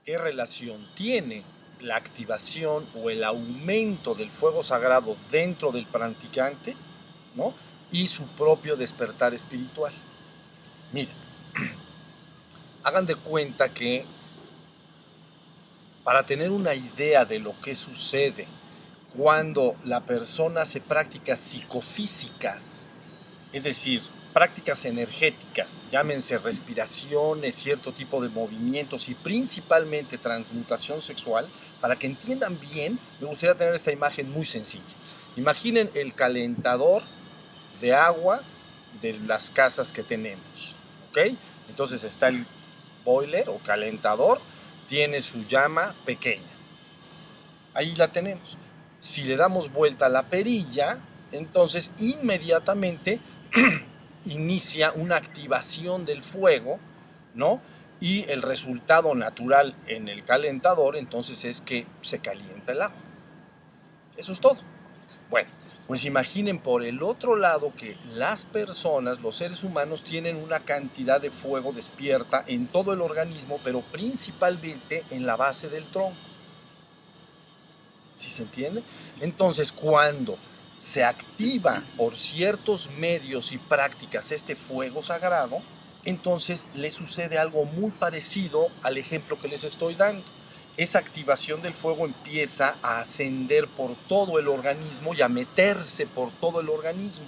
¿Qué relación tiene la activación o el aumento del fuego sagrado dentro del practicante, ¿no? Y su propio despertar espiritual? Miren, hagan de cuenta que para tener una idea de lo que sucede cuando la persona hace prácticas psicofísicas, es decir, prácticas energéticas, llámense respiraciones, cierto tipo de movimientos y principalmente transmutación sexual, para que entiendan bien, me gustaría tener esta imagen muy sencilla. Imaginen el calentador de agua de las casas que tenemos, ¿ok? Entonces está el boiler o calentador, tiene su llama pequeña. Ahí la tenemos. Si le damos vuelta a la perilla, entonces inmediatamente inicia una activación del fuego, ¿no? Y el resultado natural en el calentador, entonces, es que se calienta el agua. Eso es todo. Bueno, pues imaginen por el otro lado que las personas, los seres humanos, tienen una cantidad de fuego despierta en todo el organismo, pero principalmente en la base del tronco. ¿Sí se entiende? Entonces, cuando se activa por ciertos medios y prácticas este fuego sagrado, entonces le sucede algo muy parecido al ejemplo que les estoy dando. Esa activación del fuego empieza a ascender por todo el organismo y a meterse por todo el organismo.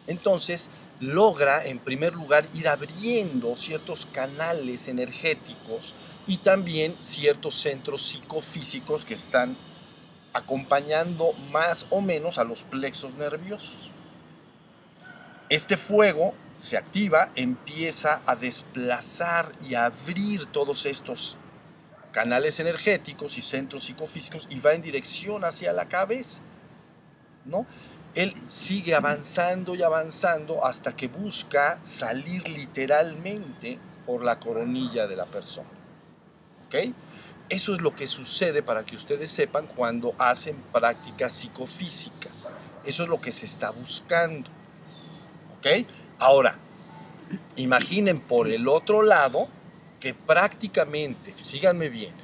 Entonces logra, en primer lugar, ir abriendo ciertos canales energéticos y también ciertos centros psicofísicos que están acompañando más o menos a los plexos nerviosos. Este fuego se activa, empieza a desplazar y a abrir todos estos canales energéticos y centros psicofísicos y va en dirección hacia la cabeza, ¿no? Él sigue avanzando y avanzando hasta que busca salir literalmente por la coronilla de la persona, ¿ok? Eso es lo que sucede, para que ustedes sepan, cuando hacen prácticas psicofísicas. Eso es lo que se está buscando, ¿ok? Ahora, imaginen por el otro lado que prácticamente, síganme bien,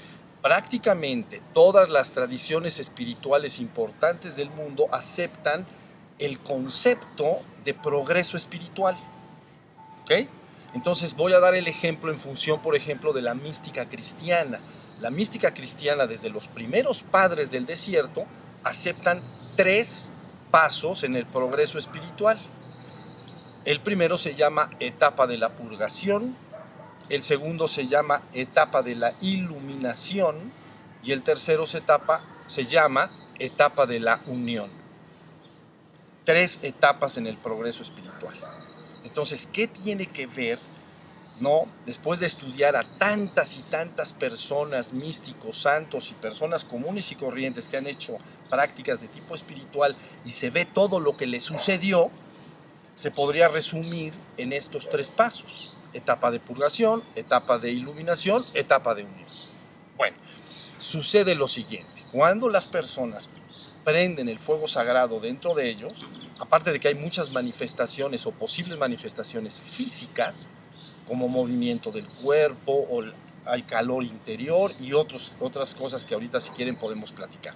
prácticamente todas las tradiciones espirituales importantes del mundo aceptan el concepto de progreso espiritual, ¿ok? Entonces voy a dar el ejemplo en función, por ejemplo, de la mística cristiana. La mística cristiana, desde los primeros padres del desierto, aceptan 3 pasos en el progreso espiritual. El primero se llama etapa de la purgación, el segundo se llama etapa de la iluminación y el tercero se llama etapa de la unión. 3 etapas en el progreso espiritual. Entonces, ¿qué tiene que ver, no? Después de estudiar a tantas y tantas personas, místicos, santos y personas comunes y corrientes que han hecho prácticas de tipo espiritual y se ve todo lo que les sucedió, se podría resumir en estos 3 pasos: etapa de purgación, etapa de iluminación, etapa de unión. Bueno, sucede lo siguiente: cuando las personas prenden el fuego sagrado dentro de ellos, aparte de que hay muchas manifestaciones o posibles manifestaciones físicas, como movimiento del cuerpo, o hay calor interior y otras cosas que ahorita, si quieren, podemos platicar.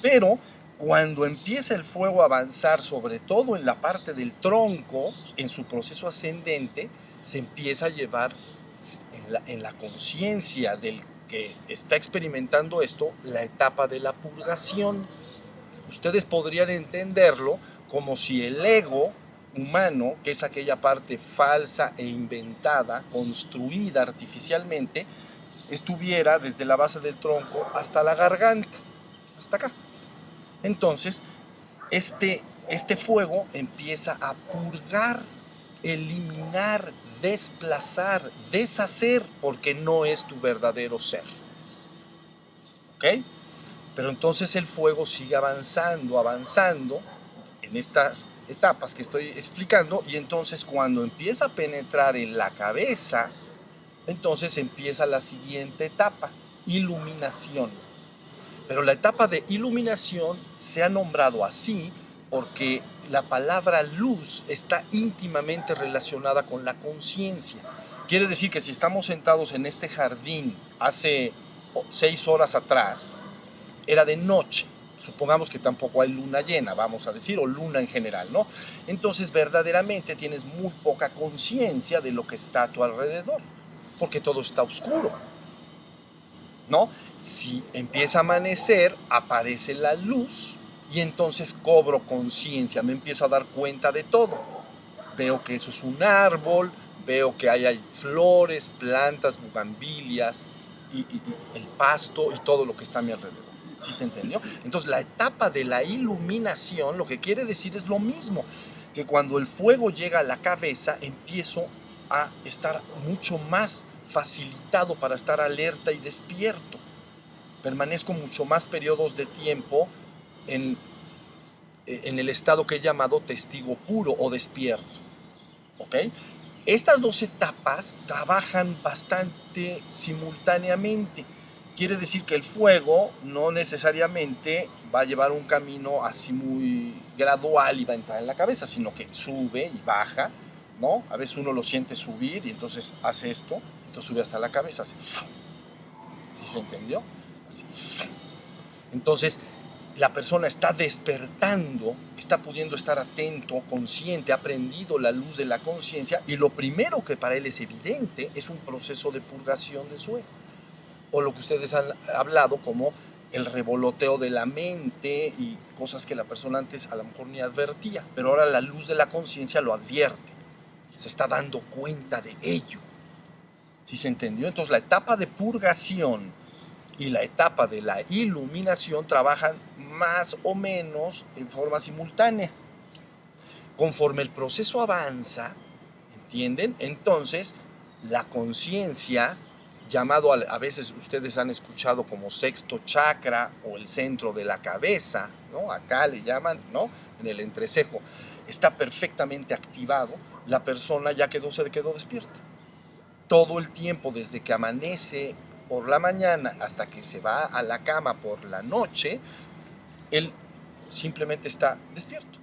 Pero cuando empieza el fuego a avanzar, sobre todo en la parte del tronco, en su proceso ascendente, se empieza a llevar en la conciencia del que está experimentando esto, la etapa de la purgación. Ustedes podrían entenderlo como si el ego humano, que es aquella parte falsa e inventada, construida artificialmente, estuviera desde la base del tronco hasta la garganta, hasta acá. Entonces, este fuego empieza a purgar, eliminar, desplazar, deshacer, porque no es tu verdadero ser. ¿Ok? Pero entonces el fuego sigue avanzando, avanzando en estas etapas que estoy explicando, y entonces cuando empieza a penetrar en la cabeza, entonces empieza la siguiente etapa: iluminación. Pero la etapa de iluminación se ha nombrado así porque la palabra luz está íntimamente relacionada con la conciencia. Quiere decir que si estamos sentados en este jardín hace 6 horas atrás era de noche. Supongamos que tampoco hay luna llena, vamos a decir, o luna en general, ¿no? Entonces verdaderamente tienes muy poca conciencia de lo que está a tu alrededor, porque todo está oscuro, ¿no? Si empieza a amanecer, aparece la luz y entonces cobro conciencia, me empiezo a dar cuenta de todo. Veo que eso es un árbol, veo que hay flores, plantas, bugambilias, y el pasto y todo lo que está a mi alrededor. ¿Sí se entendió? Entonces la etapa de la iluminación lo que quiere decir es lo mismo, que cuando el fuego llega a la cabeza empiezo a estar mucho más facilitado para estar alerta y despierto. Permanezco mucho más periodos de tiempo en el estado que he llamado testigo puro o despierto. ¿Ok? Estas dos etapas trabajan bastante simultáneamente. Quiere decir que el fuego no necesariamente va a llevar un camino así muy gradual y va a entrar en la cabeza, sino que sube y baja, ¿no? A veces uno lo siente subir y entonces hace esto, entonces sube hasta la cabeza, así. ¿Sí se entendió? Así. Entonces, la persona está despertando, está pudiendo estar atento, consciente, ha aprendido la luz de la conciencia y lo primero que para él es evidente es un proceso de purgación de su ego. O lo que ustedes han hablado como el revoloteo de la mente y cosas que la persona antes a lo mejor ni advertía, pero ahora la luz de la conciencia lo advierte, se está dando cuenta de ello. ¿Sí se entendió? Entonces la etapa de purgación y la etapa de la iluminación trabajan más o menos en forma simultánea. Conforme el proceso avanza, ¿entienden? Entonces, la conciencia, llamado a veces ustedes han escuchado como sexto chakra o el centro de la cabeza, ¿no? Acá le llaman, ¿no? En el entrecejo, está perfectamente activado, la persona ya se quedó despierta. Todo el tiempo, desde que amanece por la mañana hasta que se va a la cama por la noche, él simplemente está despierto.